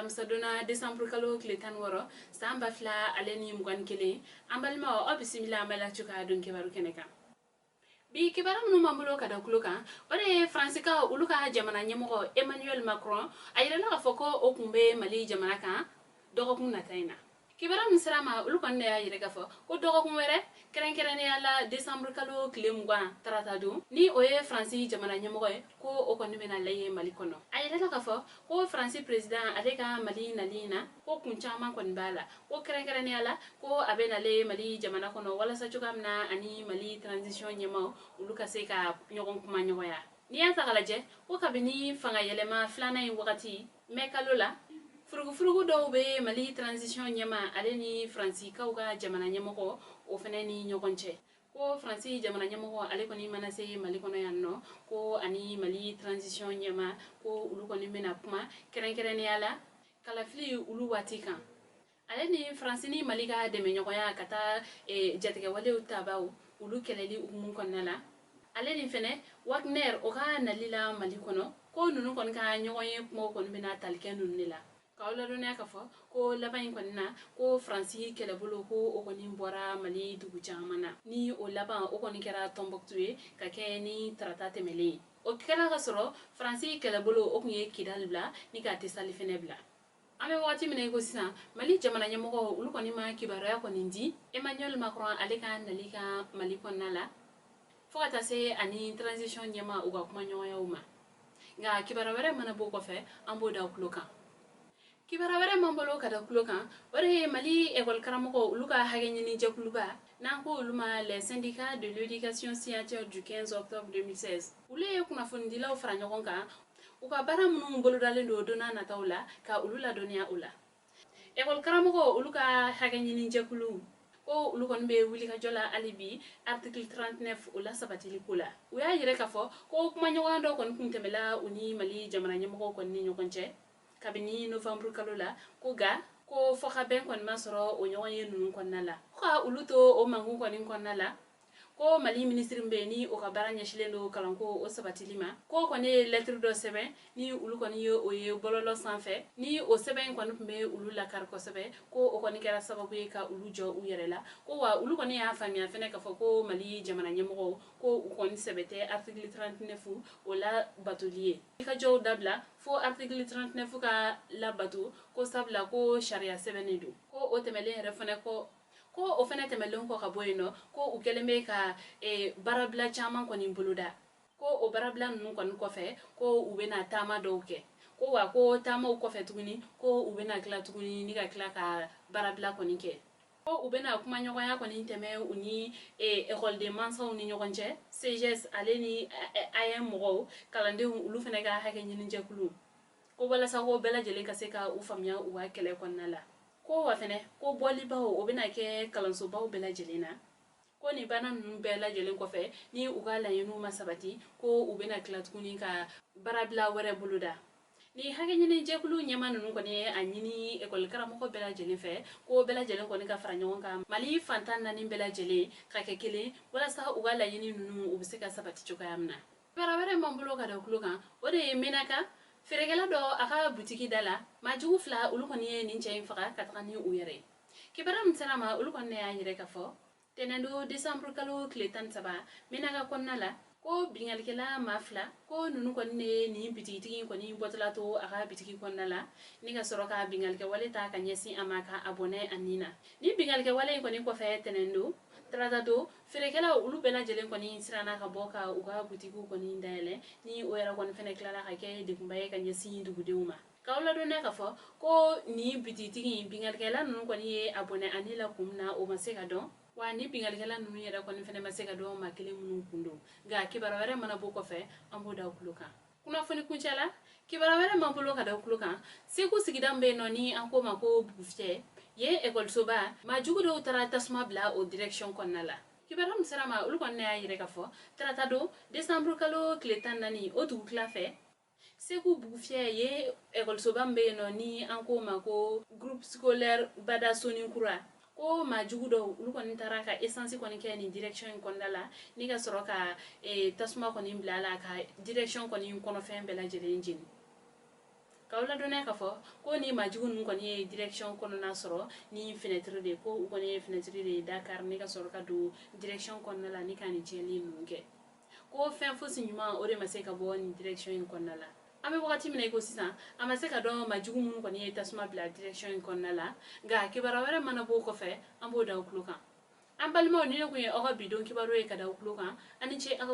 alamsadona December kalo kletan woro samba fla aleni mugwan kele ambalma o bisimila amala chuka dun kebaru keneka bi kibara munu mambulo kada kuloka ore fransika uluka jamana nyemo Emmanuel Macron ayirala ka foko okumbe mali jamana kan dogokun nataina kibara misrama ulukon ne ayire gafo ko dogokun were keren yala December kalo klemugwa taratadu ni oye fransi jamana nyemo ko okonni mena laye mali kono ayirala ka fo ko fransi president adeka mali nalina ko kunchama kon bala ko keren yala ko abena le mali jamana kono wala sa chukamna ani mali transition nyemo uluka seka nyogon kuma nyoya ni ata galaje ko kabini fanga yelema flana yin wakati mekalola furugu do be mali transition nyama aleni fransi kauga jamana nyamoko o feneni nyogonche ko fransi jamana nyamoko ale koni manase mali kono yanno ko ani mali transition nyama ko ulu koni mena kuma keren yala kala fili ulu watika aleni fransi ni mali ga de menyoya kata jatike wale utabaw ulu keleli umun konnala aleni fene Wagner oga nalila mali kono ko nunu kon ka nyogoye mo kon mena talken nunila kawla dunia kafo ko laban kwanna ko fransi kele bolo ko okoni bora mali dugu jamana ni o laban okoni kera Tombouctou ka ke ni tratate mele o kera gasoro fransi kele bolo okunye kidal bla ni ka tesali fenebla ame wati mine ko sisa mali jamana nyamo ulu koni ma kibara ko nindi Emmanuel Macron aleka nalika mali konnala fokata se ani transition nyama uga kuma nyoya uma nga kibara were mana boko fe ambo da kuloka kibara were mambolo kada kuloka ore mali école karamoko uluka hagenyini jakuluba nanko uluma les syndicats de l'éducation signature du 15 octobre 2016 ule kuna fundila ofranya konka uka bara munu mbolo dalendo dona na taula ka ulula donia ula école karamoko uluka hagenyini jakulu ko ulukon be wuli ka jola alibi article 39 ula sabatili kula uya yire kafo ko kuma nyawando kon kuntemela uni mali jamana nyamoko kon ni nyokonche kabini November kalola ko ga ko foka ben kon masoro o nyoye nun kon nala ko uluto o mangu kon nala ko mali ministre mbeni o ka baranya shilendo kalanko o sabatilima ko kone lettre do sebe ni ulu kon yo o ye bololo sanfe ni o sebe kon me ulu la kar ko sebe ko o kon kera sababu ka ulu jo u yerela ko wa ulu kon ya famia fene ka foko mali jamana nyemo ko kon sebete article 39 o la batolier ka jo dabla fo article 39 ka la batu ko sabla ko sharia sebe nedu ko o temele refane ko o fene temelon ko kaboyno ko ukeleme ka barabla chaman ko nimbuluda ko o barabla nun kon ko fe ko ubena tama doke ko wa ko tama ko fe tuguni ko ubena kla tuguni ni ka kla ka barabla ko nike ko ubena kuma nyoya ko ni teme uni école de mansa uni nyogonche CGS aleni ayem mo kalande ulu fene ga hake nyini jakulu ko wala sa ko bela jele ka se ka u famya u wa kele kon nala ko wa fene ko boli bawo obena ke kalanso bawo bela jelena ko ni bana nun bela jelen ko fe ni ugala yenu masabati ko ubena klat kuni ka barabla were buluda ni hage nyini jekulu nyama nun ko ni anyini école karamo ko bela jelen fe ko bela jelen ko ni ka franyo ka mali fantan nani bela jele ka kekele wala sa ugala yini nun ubiseka sabati choka yamna barabara mambulo ka da kuluka ode menaka feregela do aka butiki dala majugu fla ulukoni ni nche faka katani uyere kibara mtsama ulukoni ya yire kafo tenendo December kalo kletan saba menaga konnala ko bingalkela mafla ko nunu konne ni bitiki koni botla to aka bitiki konnala ni ga soroka bingalke wale ta kanyesi amaka abone anina ni bingalke wale koni ko fe tenendo tratado ferekela ulu bela jelen koni sirana ka boka uga butiku koni ndele ni oera kon fene klara ka ke de kumbaye kanyesi dugudeuma kawla do ne ka fo ko ni bititi bingalkela nunu koni abone anila kumna o maseka don wa ni bingalkela nunu yera koni fene maseka don makele munu kundo ga kibara were mana boko fe ambo da kuluka kuna foni kunchala kibara were mambulo ka da kuluka seku sigidambe no ni anko mako bufte ye école soba ma jugudo tara tasma bla o direction konnala kibara msarama ulu konne ayire ka fo tratado December kalo kletan nani o du klafe seku bufte ye école soba mbe no ni anko mako groupe scolaire bada soni kura ko ma jugudo ulu kon tara ka essence kon ke ni direction konnala ni ga soroka tasma kon bla la ka direction kon kono fe bela jere engine kawla dona ka fo ko ni majugun ko ni direction kono na soro ni fenêtre de ko ko ni fenêtre de Dakar ni ka soro ka do direction kono la ni kan jeli nunge ko fen fo sinyuma ore maseka bo ni direction kono la ame wakati mina iko sisan amaseka do majugun ko ni tasuma bla direction kono la ga kibara wara mana bo ko fe ambo da ukluka ambalmo ni ko ye o bidon kibaro e kada ukluka ani che aka